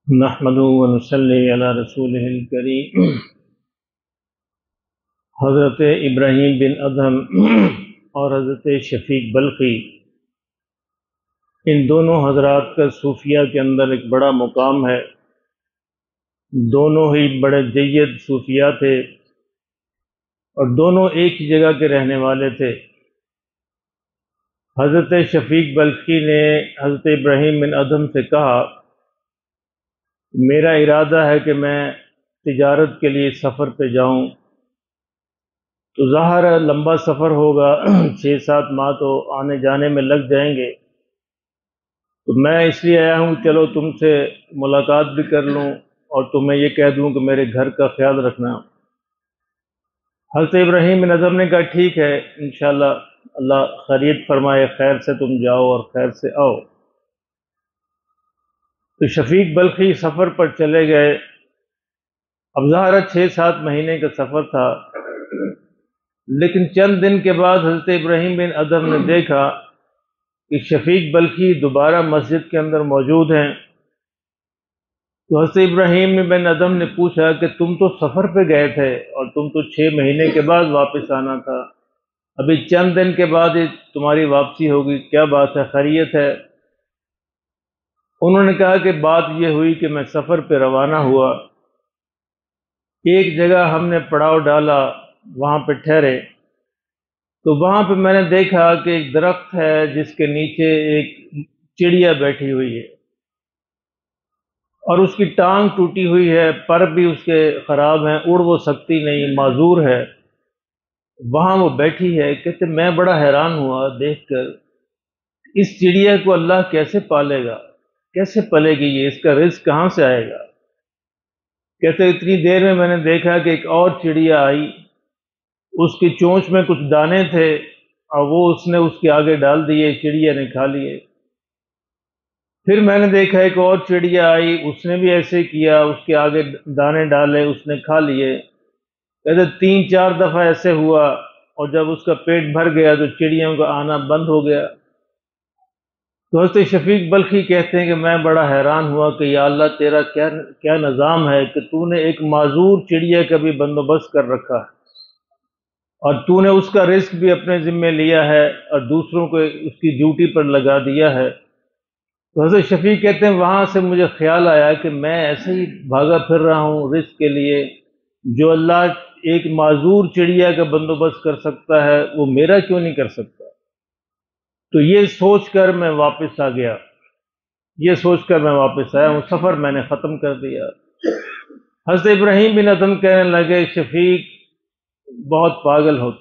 नहमदुहु व नसल्ली अला रसूलिहिल करीम। हज़रत इब्राहीम बिन अदहम और हज़रत शफीक बल्खी, इन दोनों हजरात का सूफिया के अंदर एक बड़ा मुकाम है। दोनों ही बड़े जय्यद सूफिया थे और दोनों एक ही जगह के रहने वाले थे। हज़रत शफीक बल्खी ने हज़रत इब्राहीम बिन अदहम से कहा, मेरा इरादा है कि मैं तिजारत के लिए सफ़र पे जाऊं, तो ज़ाहिर है लंबा सफ़र होगा, 6-7 माह तो आने जाने में लग जाएंगे। तो मैं इसलिए आया हूँ, चलो तुमसे मुलाकात भी कर लूँ और तुम्हें ये कह दूँ कि मेरे घर का ख्याल रखना। हज़रत इब्राहीम बिन अदहम ने कहा, ठीक है, इंशाअल्लाह अल्लाह खैरियत फरमाए, खैर से तुम जाओ और खैर से आओ। तो शफीक बल्खी सफ़र पर चले गए। अब ज़ाहिर 6-7 महीने का सफ़र था, लेकिन चंद दिन के बाद हज़रत इब्राहीम बिन अदहम ने देखा कि शफीक बल्खी दोबारा मस्जिद के अंदर मौजूद हैं। तो हज़रत इब्राहीम बिन अदहम ने पूछा कि तुम तो सफ़र पे गए थे और तुम तो 6 महीने के बाद वापस आना था, अभी चंद दिन के बाद ही तुम्हारी वापसी होगी, क्या बात है, खैरियत है? उन्होंने कहा कि बात यह हुई कि मैं सफ़र पे रवाना हुआ, एक जगह हमने पड़ाव डाला, वहाँ पे ठहरे, तो वहाँ पे मैंने देखा कि एक दरख्त है जिसके नीचे एक चिड़िया बैठी हुई है और उसकी टांग टूटी हुई है, पर भी उसके ख़राब हैं, उड़ वो सकती नहीं, माजूर है। वहाँ वो बैठी है। कहते मैं बड़ा हैरान हुआ देखकर, इस चिड़िया को अल्लाह कैसे पालेगा, कैसे पलेगी ये, इसका रिज़्क कहाँ से आएगा? कहते इतनी देर में मैंने देखा कि एक और चिड़िया आई, उसकी चोंच में कुछ दाने थे और वो उसने उसके आगे डाल दिए, चिड़िया ने खा लिए। फिर मैंने देखा एक और चिड़िया आई, उसने भी ऐसे किया, उसके आगे दाने डाले, उसने खा लिए। कहते 3-4 दफ़ा ऐसे हुआ और जब उसका पेट भर गया तो चिड़ियों का आना बंद हो गया। तो हज़रत शफीक बल्खी कहते हैं कि मैं बड़ा हैरान हुआ कि या अल्लाह, तेरा क्या क्या निज़ाम है कि तूने एक माजूर चिड़िया का भी बंदोबस्त कर रखा है और तूने उसका रिस्क भी अपने ज़िम्मे लिया है और दूसरों को उसकी ड्यूटी पर लगा दिया है। तो हज़रत शफीक कहते हैं वहाँ से मुझे ख्याल आया कि मैं ऐसे ही भागा फिर रहा हूँ रिस्क के लिए, जो अल्लाह एक माजूर चिड़िया का बंदोबस्त कर सकता है वो मेरा क्यों नहीं कर सकता? तो ये सोचकर मैं वापस आ गया, ये सोचकर मैं वापस आया हूँ, सफ़र मैंने ख़त्म कर दिया। हज़रत इब्राहीम बिन अदहम कहने लगे, शफीक बहुत पागल हो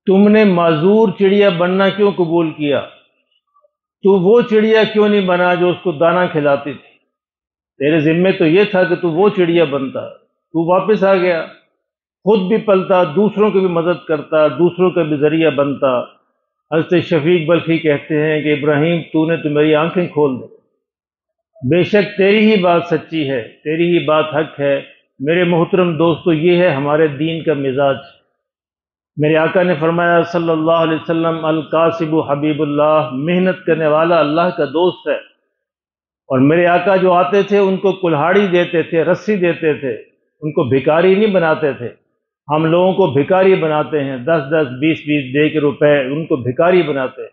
तुमने माजूर चिड़िया बनना क्यों कबूल किया? तू वो चिड़िया क्यों नहीं बना जो उसको दाना खिलाती थी? तेरे जिम्मे तो ये था कि तू वो चिड़िया बनता। तू वापस आ गया, खुद भी पलता, दूसरों की भी मदद करता, दूसरों का भी जरिया बनता। हज़रत शफीक बल्खी कहते हैं कि इब्राहीम, तूने तो मेरी आंखें खोल दी, बेशक तेरी ही बात सच्ची है, तेरी ही बात हक है। मेरे मोहतरम दोस्तों, ये है हमारे दीन का मिजाज। मेरे आका ने फरमाया सल्लल्लाहु अलैहि वसल्लम, अल कासिबु हबीबुल्लाह, मेहनत करने वाला अल्लाह का दोस्त है। और मेरे आका जो आते थे उनको कुल्हाड़ी देते थे, रस्सी देते थे, उनको भिखारी नहीं बनाते थे। हम लोगों को भिखारी बनाते हैं, 10-10, 20-20 दे के रुपए, उनको भिखारी बनाते हैं।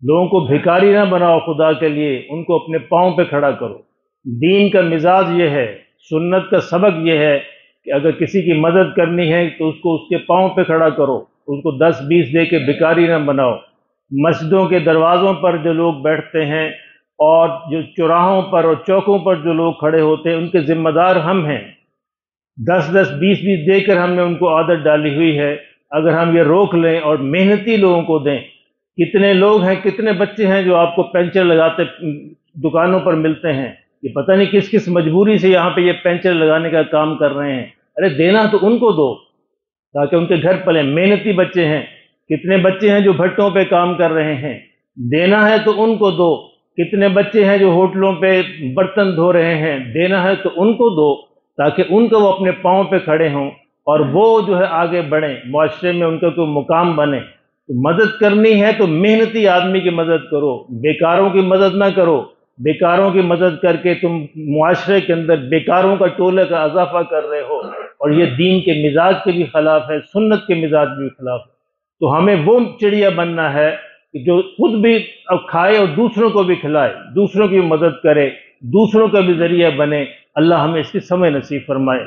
लोगों को भिखारी ना बनाओ, खुदा के लिए उनको अपने पाँव पे खड़ा करो। दीन का मिजाज ये है, सुन्नत का सबक ये है कि अगर किसी की मदद करनी है तो उसको उसके पाँव पे खड़ा करो, उसको 10-20 दे के भिखारी ना बनाओ। मस्जिदों के दरवाज़ों पर जो लोग बैठते हैं और जो चौराहों पर और चौकों पर जो लोग खड़े होते हैं, उनके जिम्मेदार हम हैं। 10-10, 20-20 देकर हमने उनको आदत डाली हुई है। अगर हम ये रोक लें और मेहनती लोगों को दें, कितने लोग हैं, कितने बच्चे हैं जो आपको पंचर लगाते दुकानों पर मिलते हैं, ये पता नहीं किस किस मजबूरी से यहाँ पे ये पंचर लगाने का काम कर रहे हैं। अरे देना तो उनको दो ताकि उनके घर पले। मेहनती बच्चे हैं, कितने बच्चे हैं जो भट्टों पे काम कर रहे हैं, देना है तो उनको दो। कितने बच्चे हैं जो होटलों पे बर्तन धो रहे हैं, देना है तो उनको दो ताकि उनको वो अपने पाँव पे खड़े हों और वो जो है आगे बढ़ें, मुआशरे में उनका कोई मुकाम बने। तो मदद करनी है तो मेहनती आदमी की मदद करो, बेकारों की मदद ना करो। بیکاروں کی مدد کر کے تم معاشرے کے اندر بیکاروں کا ٹولے کا اضافہ کر رہے ہو، اور یہ دین کے مزاج کے بھی خلاف ہے، سنت کے مزاج کے بھی خلاف ہے۔ تو ہمیں وہ چڑیا بننا ہے کہ جو خود بھی اب کھائے اور دوسروں کو بھی کھلائے، دوسروں کی مدد کرے، دوسروں کا بھی ذریعہ بنے۔ اللہ ہمیں اس کی سمجھ نصیب فرمائے۔